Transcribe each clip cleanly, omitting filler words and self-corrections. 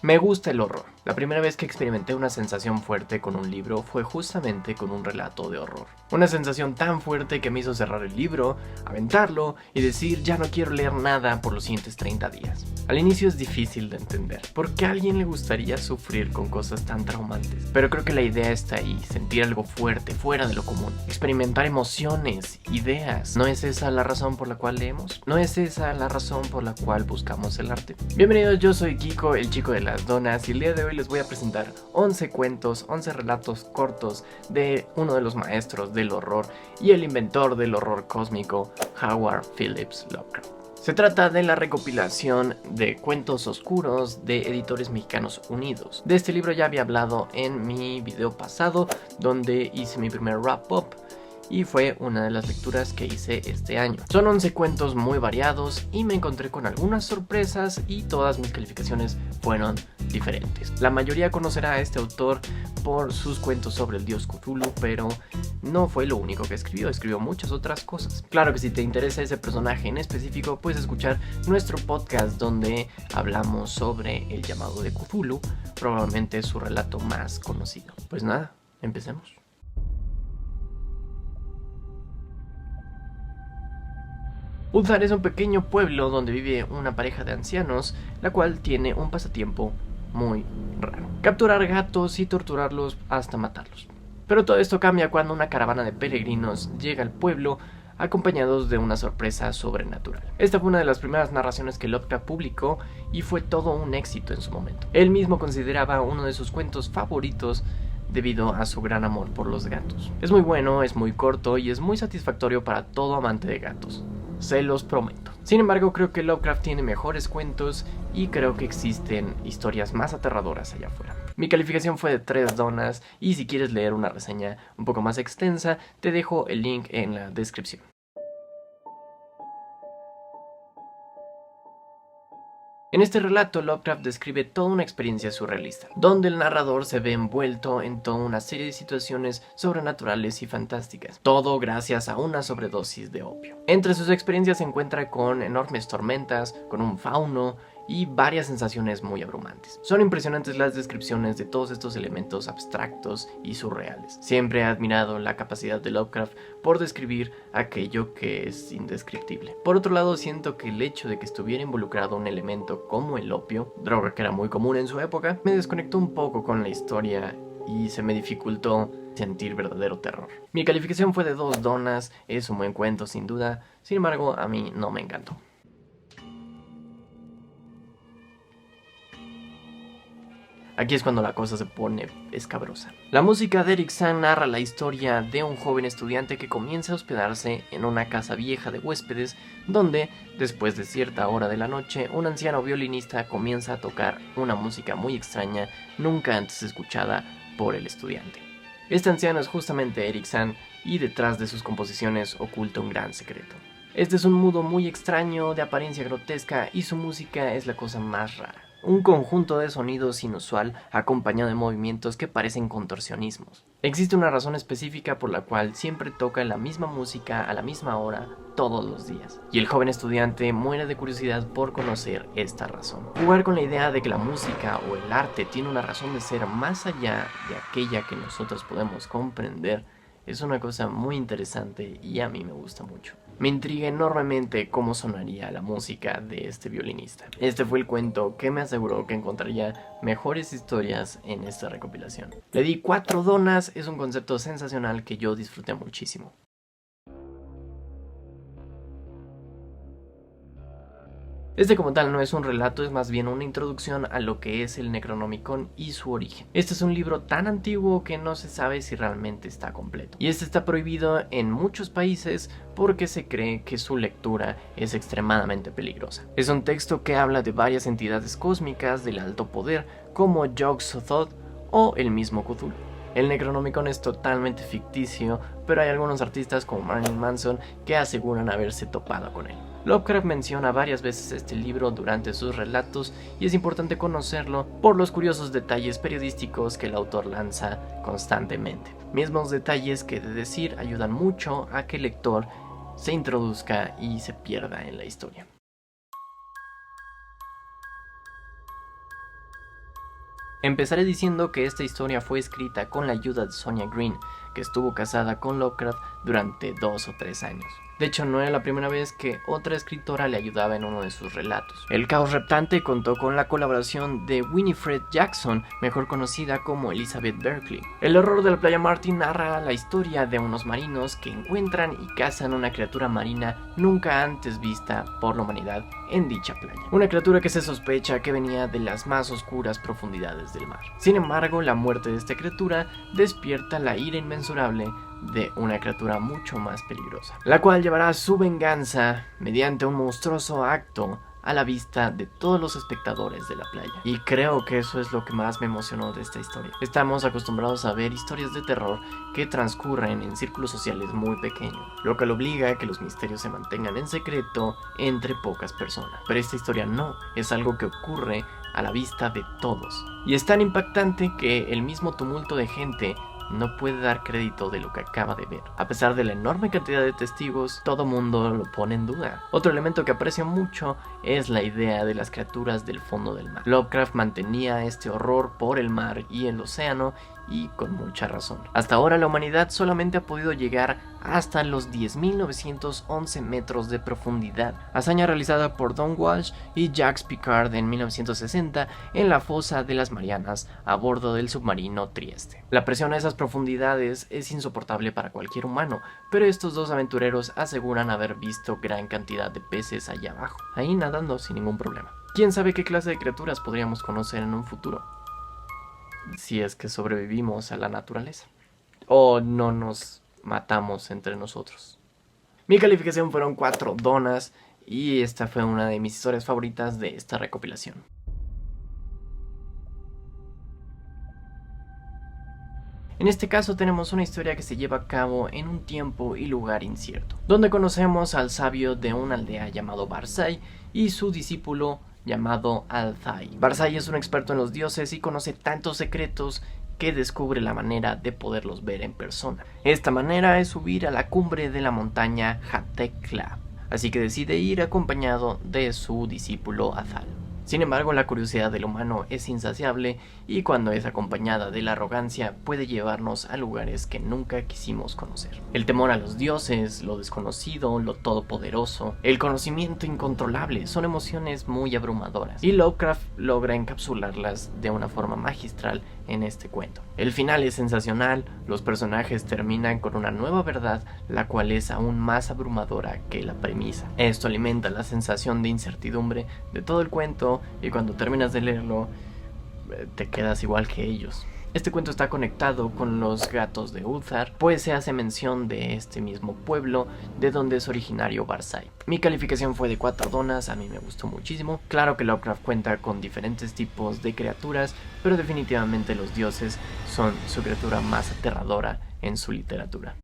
Me gusta el horror. La primera vez que experimenté una sensación fuerte con un libro fue justamente con un relato de horror. Una sensación tan fuerte que me hizo cerrar el libro, aventarlo y decir ya no quiero leer nada por los siguientes 30 días. Al inicio es difícil de entender, ¿por qué a alguien le gustaría sufrir con cosas tan traumantes? Pero creo que la idea está ahí, sentir algo fuerte, fuera de lo común, experimentar emociones, ideas. ¿No es esa la razón por la cual leemos? ¿No es esa la razón por la cual buscamos el arte? Bienvenidos, yo soy Kiko, el chico de las donas, y el día de hoy les voy a presentar 11 cuentos, 11 relatos cortos de uno de los maestros del horror y el inventor del horror cósmico, Howard Phillips Lovecraft. Se trata de la recopilación de cuentos oscuros de Editores Mexicanos Unidos. De este libro ya había hablado en mi video pasado, donde hice mi primer wrap-up, y fue una de las lecturas que hice este año. Son 11 cuentos muy variados y me encontré con algunas sorpresas y todas mis calificaciones fueron diferentes. La mayoría conocerá a este autor por sus cuentos sobre el dios Cthulhu, pero no fue lo único que escribió muchas otras cosas. Claro que si te interesa ese personaje en específico, puedes escuchar nuestro podcast donde hablamos sobre el llamado de Cthulhu, probablemente su relato más conocido. Pues nada, empecemos. Ulthar es un pequeño pueblo donde vive una pareja de ancianos, la cual tiene un pasatiempo muy raro: capturar gatos y torturarlos hasta matarlos. Pero todo esto cambia cuando una caravana de peregrinos llega al pueblo acompañados de una sorpresa sobrenatural. Esta fue una de las primeras narraciones que Lovecraft publicó y fue todo un éxito en su momento. Él mismo consideraba uno de sus cuentos favoritos debido a su gran amor por los gatos. Es muy bueno, es muy corto y es muy satisfactorio para todo amante de gatos. Se los prometo. Sin embargo, creo que Lovecraft tiene mejores cuentos y creo que existen historias más aterradoras allá afuera. Mi calificación fue de 3 donas y si quieres leer una reseña un poco más extensa, te dejo el link en la descripción. En este relato, Lovecraft describe toda una experiencia surrealista, donde el narrador se ve envuelto en toda una serie de situaciones sobrenaturales y fantásticas, todo gracias a una sobredosis de opio. Entre sus experiencias se encuentra con enormes tormentas, con un fauno y varias sensaciones muy abrumantes. Son impresionantes las descripciones de todos estos elementos abstractos y surreales. Siempre he admirado la capacidad de Lovecraft por describir aquello que es indescriptible. Por otro lado, siento que el hecho de que estuviera involucrado un elemento como el opio, droga que era muy común en su época, me desconectó un poco con la historia y se me dificultó sentir verdadero terror. Mi calificación fue de 2 donas, es un buen cuento sin duda, sin embargo a mí no me encantó. Aquí es cuando la cosa se pone escabrosa. La música de Eric Zahn narra la historia de un joven estudiante que comienza a hospedarse en una casa vieja de huéspedes, donde, después de cierta hora de la noche, un anciano violinista comienza a tocar una música muy extraña, nunca antes escuchada por el estudiante. Este anciano es justamente Eric Zahn, y detrás de sus composiciones oculta un gran secreto. Este es un mudo muy extraño, de apariencia grotesca, y su música es la cosa más rara. Un conjunto de sonidos inusual acompañado de movimientos que parecen contorsionismos. Existe una razón específica por la cual siempre toca la misma música a la misma hora todos los días, y el joven estudiante muere de curiosidad por conocer esta razón. Jugar con la idea de que la música o el arte tiene una razón de ser más allá de aquella que nosotros podemos comprender es una cosa muy interesante y a mí me gusta mucho. Me intriga enormemente cómo sonaría la música de este violinista. Este fue el cuento que me aseguró que encontraría mejores historias en esta recopilación. Le di 4 donas, es un concepto sensacional que yo disfruté muchísimo. Este como tal no es un relato, es más bien una introducción a lo que es el Necronomicon y su origen. Este es un libro tan antiguo que no se sabe si realmente está completo. Y este está prohibido en muchos países porque se cree que su lectura es extremadamente peligrosa. Es un texto que habla de varias entidades cósmicas del alto poder como Yog-Sothoth o el mismo Cthulhu. El Necronomicon es totalmente ficticio, pero hay algunos artistas como Marilyn Manson que aseguran haberse topado con él. Lovecraft menciona varias veces este libro durante sus relatos y es importante conocerlo por los curiosos detalles periodísticos que el autor lanza constantemente. Mismos detalles que, de decir, ayudan mucho a que el lector se introduzca y se pierda en la historia. Empezaré diciendo que esta historia fue escrita con la ayuda de Sonia Green, que estuvo casada con Lovecraft durante 2 o 3 años. De hecho, no era la primera vez que otra escritora le ayudaba en uno de sus relatos. El Caos Reptante contó con la colaboración de Winifred Jackson, mejor conocida como Elizabeth Berkley. El Horror de la Playa Martin narra la historia de unos marinos que encuentran y cazan una criatura marina nunca antes vista por la humanidad en dicha playa. Una criatura que se sospecha que venía de las más oscuras profundidades del mar. Sin embargo, la muerte de esta criatura despierta la ira inmensurable de una criatura mucho más peligrosa, la cual llevará su venganza mediante un monstruoso acto a la vista de todos los espectadores de la playa. Y creo que eso es lo que más me emocionó de esta historia. Estamos acostumbrados a ver historias de terror que transcurren en círculos sociales muy pequeños, lo que obliga a que los misterios se mantengan en secreto entre pocas personas. Pero esta historia no, es algo que ocurre a la vista de todos. Y es tan impactante que el mismo tumulto de gente no puede dar crédito de lo que acaba de ver. A pesar de la enorme cantidad de testigos, todo mundo lo pone en duda. Otro elemento que aprecio mucho es la idea de las criaturas del fondo del mar. Lovecraft mantenía este horror por el mar y el océano, y con mucha razón. Hasta ahora la humanidad solamente ha podido llegar hasta los 10.911 metros de profundidad, hazaña realizada por Don Walsh y Jacques Piccard en 1960 en la fosa de las Marianas a bordo del submarino Trieste. La presión a esas profundidades es insoportable para cualquier humano, pero estos dos aventureros aseguran haber visto gran cantidad de peces allá abajo, ahí nadando sin ningún problema. ¿Quién sabe qué clase de criaturas podríamos conocer en un futuro? Si es que sobrevivimos a la naturaleza o no nos matamos entre nosotros. Mi calificación fueron 4 donas y esta fue una de mis historias favoritas de esta recopilación. En este caso tenemos una historia que se lleva a cabo en un tiempo y lugar incierto, donde conocemos al sabio de una aldea llamado Barzai y su discípulo llamado Althai. Barzai es un experto en los dioses y conoce tantos secretos que descubre la manera de poderlos ver en persona. Esta manera es subir a la cumbre de la montaña Hatekla, así que decide ir acompañado de su discípulo Azal. Sin embargo, la curiosidad del humano es insaciable y cuando es acompañada de la arrogancia puede llevarnos a lugares que nunca quisimos conocer. El temor a los dioses, lo desconocido, lo todopoderoso, el conocimiento incontrolable son emociones muy abrumadoras y Lovecraft logra encapsularlas de una forma magistral en este cuento. El final es sensacional, los personajes terminan con una nueva verdad, la cual es aún más abrumadora que la premisa. Esto alimenta la sensación de incertidumbre de todo el cuento y cuando terminas de leerlo te quedas igual que ellos. Este cuento está conectado con los gatos de Ulthar, pues se hace mención de este mismo pueblo de donde es originario Barzai. Mi calificación fue de 4 donas, a mí me gustó muchísimo. Claro que Lovecraft cuenta con diferentes tipos de criaturas, pero definitivamente los dioses son su criatura más aterradora en su literatura.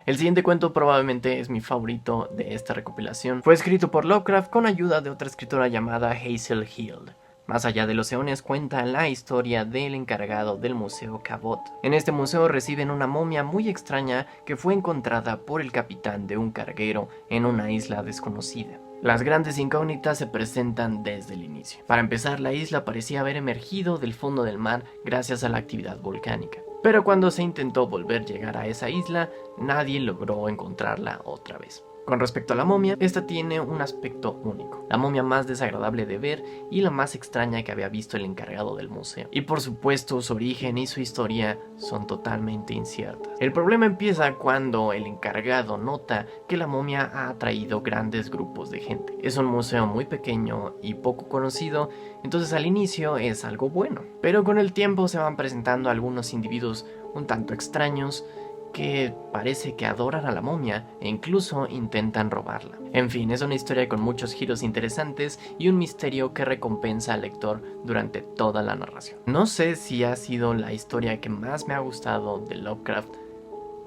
El siguiente cuento probablemente es mi favorito de esta recopilación. Fue escrito por Lovecraft con ayuda de otra escritora llamada Hazel Hill. Más allá de los eones cuenta la historia del encargado del Museo Cabot. En este museo reciben una momia muy extraña que fue encontrada por el capitán de un carguero en una isla desconocida. Las grandes incógnitas se presentan desde el inicio. Para empezar, la isla parecía haber emergido del fondo del mar gracias a la actividad volcánica. Pero cuando se intentó volver a llegar a esa isla, nadie logró encontrarla otra vez. Con respecto a la momia, esta tiene un aspecto único, la momia más desagradable de ver y la más extraña que había visto el encargado del museo. Y por supuesto su origen y su historia son totalmente inciertas. El problema empieza cuando el encargado nota que la momia ha atraído grandes grupos de gente. Es un museo muy pequeño y poco conocido, entonces al inicio es algo bueno. Pero con el tiempo se van presentando algunos individuos un tanto extraños que parece que adoran a la momia e incluso intentan robarla. En fin, es una historia con muchos giros interesantes y un misterio que recompensa al lector durante toda la narración. No sé si ha sido la historia que más me ha gustado de Lovecraft,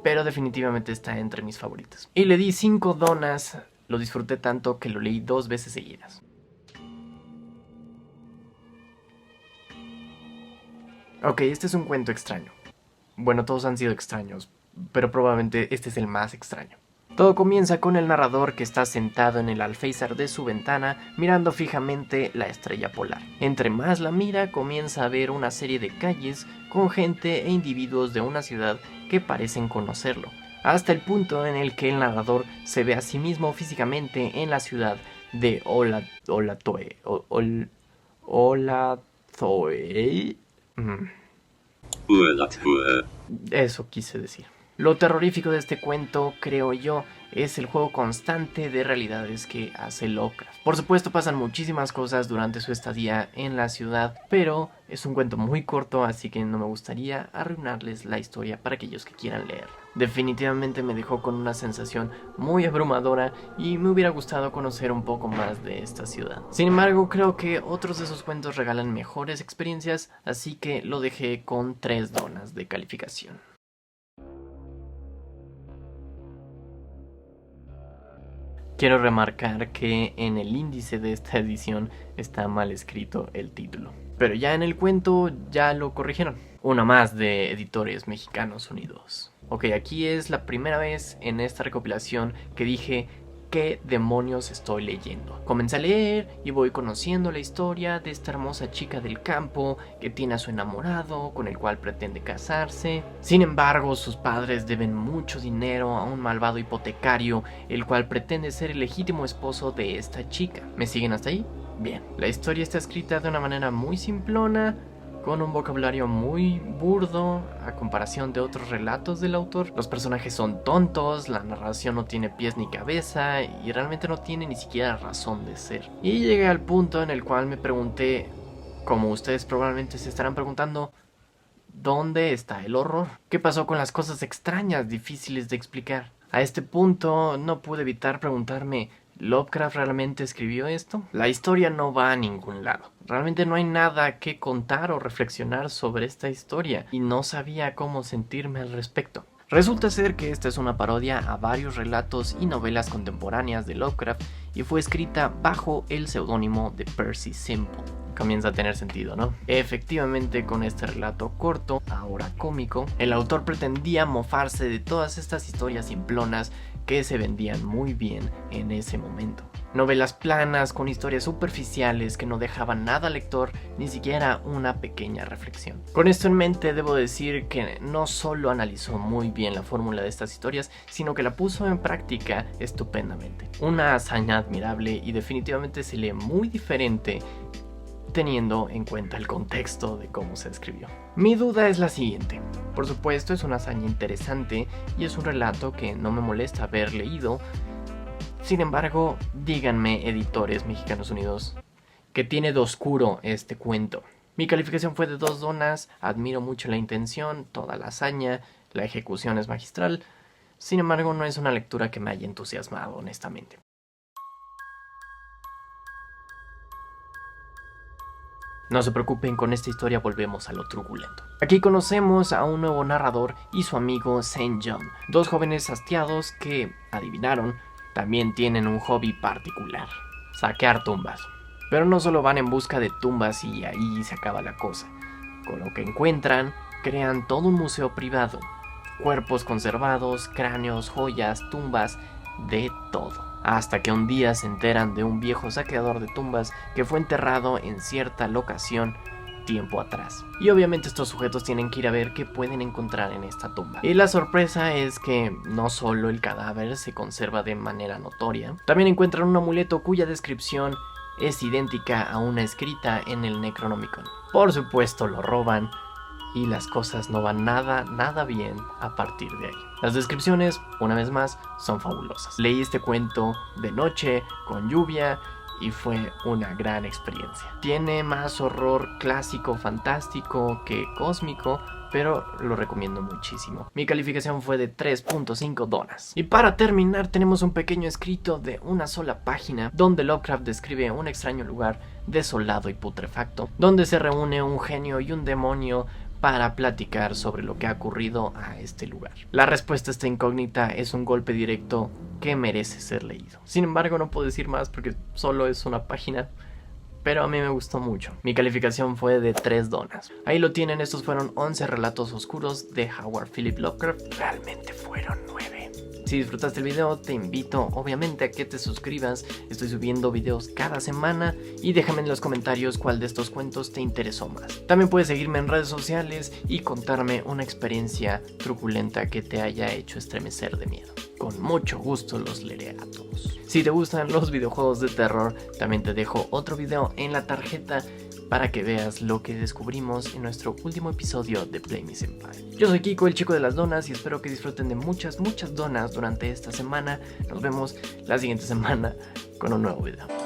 pero definitivamente está entre mis favoritas. Y le di 5 donas, lo disfruté tanto que lo leí 2 veces seguidas. Ok, este es un cuento extraño. Bueno, todos han sido extraños, pero probablemente este es el más extraño. Todo comienza con el narrador que está sentado en el alféizar de su ventana mirando fijamente la estrella polar. Entre más la mira, comienza a ver una serie de calles con gente e individuos de una ciudad que parecen conocerlo, hasta el punto en el que el narrador se ve a sí mismo físicamente en la ciudad de Olatoe. Eso quise decir. Lo terrorífico de este cuento, creo yo, es el juego constante de realidades que hace Lovecraft. Por supuesto pasan muchísimas cosas durante su estadía en la ciudad, pero es un cuento muy corto, así que no me gustaría arruinarles la historia para aquellos que quieran leer. Definitivamente me dejó con una sensación muy abrumadora y me hubiera gustado conocer un poco más de esta ciudad. Sin embargo, creo que otros de esos cuentos regalan mejores experiencias, así que lo dejé con 3 donas de calificación. Quiero remarcar que en el índice de esta edición está mal escrito el título, pero ya en el cuento ya lo corrigieron. Una más de Editores Mexicanos Unidos. Ok, aquí es la primera vez en esta recopilación que dije ¿qué demonios estoy leyendo? Comencé a leer y voy conociendo la historia de esta hermosa chica del campo que tiene a su enamorado con el cual pretende casarse. Sin embargo, sus padres deben mucho dinero a un malvado hipotecario, el cual pretende ser el legítimo esposo de esta chica. ¿Me siguen hasta ahí? Bien, la historia está escrita de una manera muy simplona, con un vocabulario muy burdo a comparación de otros relatos del autor. Los personajes son tontos, la narración no tiene pies ni cabeza y realmente no tiene ni siquiera razón de ser. Y llegué al punto en el cual me pregunté, como ustedes probablemente se estarán preguntando, ¿dónde está el horror? ¿Qué pasó con las cosas extrañas, difíciles de explicar? A este punto no pude evitar preguntarme, ¿Lovecraft realmente escribió esto? La historia no va a ningún lado. Realmente no hay nada que contar o reflexionar sobre esta historia y no sabía cómo sentirme al respecto. Resulta ser que esta es una parodia a varios relatos y novelas contemporáneas de Lovecraft y fue escrita bajo el seudónimo de Percy Simple. Comienza a tener sentido, ¿no? Efectivamente, con este relato corto, ahora cómico, el autor pretendía mofarse de todas estas historias simplonas que se vendían muy bien en ese momento. Novelas planas con historias superficiales que no dejaban nada al lector, ni siquiera una pequeña reflexión. Con esto en mente debo decir que no solo analizó muy bien la fórmula de estas historias, sino que la puso en práctica estupendamente. Una hazaña admirable y definitivamente se lee muy diferente teniendo en cuenta el contexto de cómo se escribió. Mi duda es la siguiente. Por supuesto es una hazaña interesante y es un relato que no me molesta haber leído. Sin embargo, díganme, Editores Mexicanos Unidos, ¿qué tiene de oscuro este cuento? Mi calificación fue de 2 donas, admiro mucho la intención, toda la hazaña, la ejecución es magistral. Sin embargo, no es una lectura que me haya entusiasmado, honestamente. No se preocupen, con esta historia volvemos a lo truculento. Aquí conocemos a un nuevo narrador y su amigo Saint John, 2 jóvenes hastiados que, adivinaron, también tienen un hobby particular: saquear tumbas. Pero no solo van en busca de tumbas y ahí se acaba la cosa. Con lo que encuentran, crean todo un museo privado. Cuerpos conservados, cráneos, joyas, tumbas, de todo. Hasta que un día se enteran de un viejo saqueador de tumbas que fue enterrado en cierta locación tiempo atrás. Y obviamente estos sujetos tienen que ir a ver qué pueden encontrar en esta tumba. Y la sorpresa es que no solo el cadáver se conserva de manera notoria, también encuentran un amuleto cuya descripción es idéntica a una escrita en el Necronomicon. Por supuesto lo roban y las cosas no van nada bien a partir de ahí. Las descripciones, una vez más, son fabulosas. Leí este cuento de noche, con lluvia, y fue una gran experiencia. Tiene más horror clásico, fantástico que cósmico, pero lo recomiendo muchísimo. Mi calificación fue de 3.5 donas. Y para terminar tenemos un pequeño escrito de una sola página donde Lovecraft describe un extraño lugar desolado y putrefacto, donde se reúne un genio y un demonio para platicar sobre lo que ha ocurrido a este lugar. La respuesta a esta incógnita es un golpe directo que merece ser leído. Sin embargo, no puedo decir más porque solo es una página, pero a mí me gustó mucho. Mi calificación fue de 3 donas. Ahí lo tienen, estos fueron 11 relatos oscuros de Howard Philip Lovecraft. Realmente fueron 9. Si disfrutaste el video, te invito obviamente a que te suscribas. Estoy subiendo videos cada semana y déjame en los comentarios cuál de estos cuentos te interesó más. También puedes seguirme en redes sociales y contarme una experiencia truculenta que te haya hecho estremecer de miedo. Con mucho gusto los leeré a todos. Si te gustan los videojuegos de terror, también te dejo otro video en la tarjeta para que veas lo que descubrimos en nuestro último episodio de Play Me Senpai. Yo soy Kiko, el chico de las donas, y espero que disfruten de muchas donas durante esta semana. Nos vemos la siguiente semana con un nuevo video.